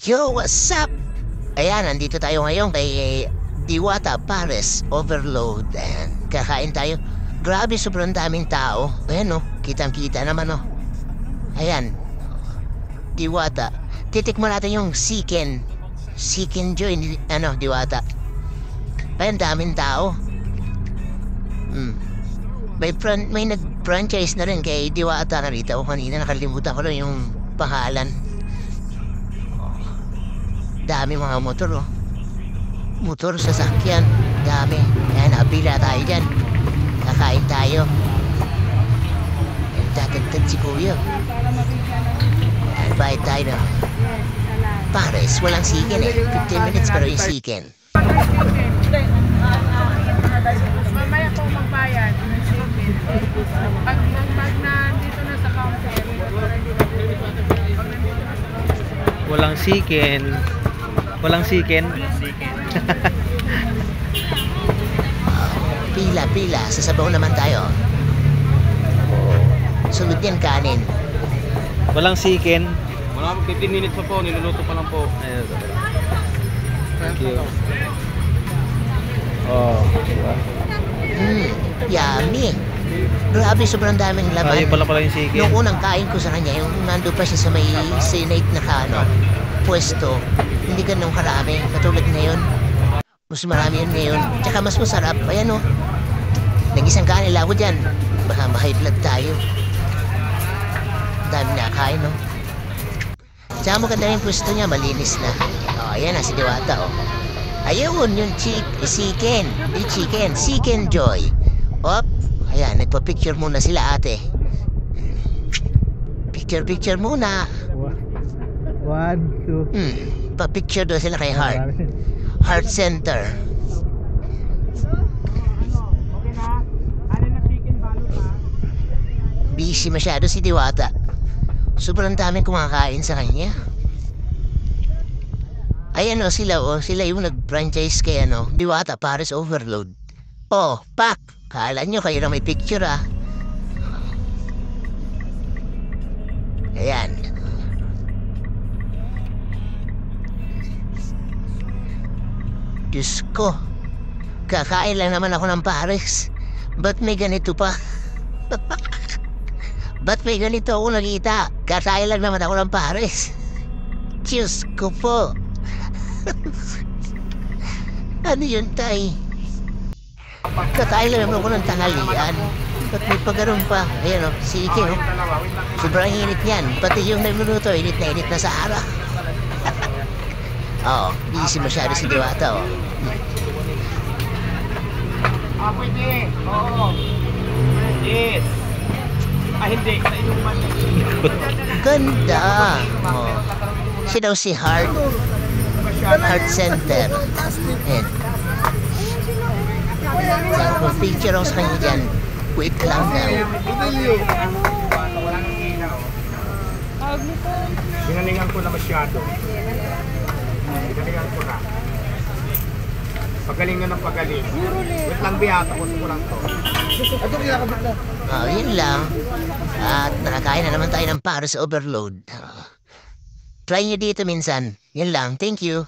Yo, what's up? Ayan, nandito tayo ngayon kay Diwata Pares Overload. Ayan, kakain tayo. Grabe, sobrang daming tao. Ayan kitang-kita naman Ayan, Diwata. Titikman natin yung Chicken. Chicken Joy, Diwata. Ayan, daming tao. May nag-franchise na rin kay Diwata na rito. Kanina nakalimutan ko lang yung pangalan. Dami mga motor Motor, sasakyan. Dami. Ayan, napila tayo dyan. Kakain tayo. Ayan, tatagtag si Kuya. Ayan, bayad tayo na. Pares, walang chicken 15 minutes pero yung chicken. Mamaya po magbayad ng chicken. Pag nandito na sa counter. Walang chicken. Walang chicken. Pila. Sasabaw naman tayo. Sunod yan, kanin. Walang chicken. Wala po, 15 minutes pa po. Niluluto pa lang po. Ayun. Thank you. Oh, diba? Yummy. Grabe, sobrang daming laman. Ayun pala yung chicken. Yung unang kain ko sa kanya, yung nando pa siya sa may Senate na pwesto, hindi ganun karami. Katulad ngayon, mas marami yun ngayon. Tsaka mas masarap. Ayan nag-isang kanin lang ako dyan. Baka ma-high blood tayo. Dami na kain Tsaka maganda yung pwesto niya, malinis na. Ayan si Diwata Ayun, yung chicken. Yung Chicken Joy. Ayan, nagpa-picture muna sila ate. Picture muna. 1, 2. Pa-picture doon sila kay Heart Center. Busy masyado si Diwata. Sobrang daming kumakain sa kanya. Ayan sila yung nag-franchise kay Diwata Pares Overload. Pak! Kala nyo kayo na may picture Ayan. Diyos ko, kakain lang naman ako ng Pares. Ba't may ganito pa? Ba't may ganito ako nakita? Kakain lang naman ako ng Pares. Diyos ko po. Ano yun, tay? Kakain lang naman ako ng tanghalian. Ba't may pagano'n pa? Ayan sige sobrang init yan. Pati yung nagluluto, init na sa araw. Busy masyado si Diwata Pwede. Oo. Yes. Hindi. Sa inuman. Ganda. Siya daw si Heart Center. Ayan. Kung picture ako sa kanya dyan, wait lang daw. Ginalingan ko na masyado. Ginalingan ko na. Pagaling na ng pagaling. Wait lang biyata ko lang to. Yun lang. At nakakain na naman tayo ng Pares Overload. Try nyo dito minsan. Yun lang. Thank you.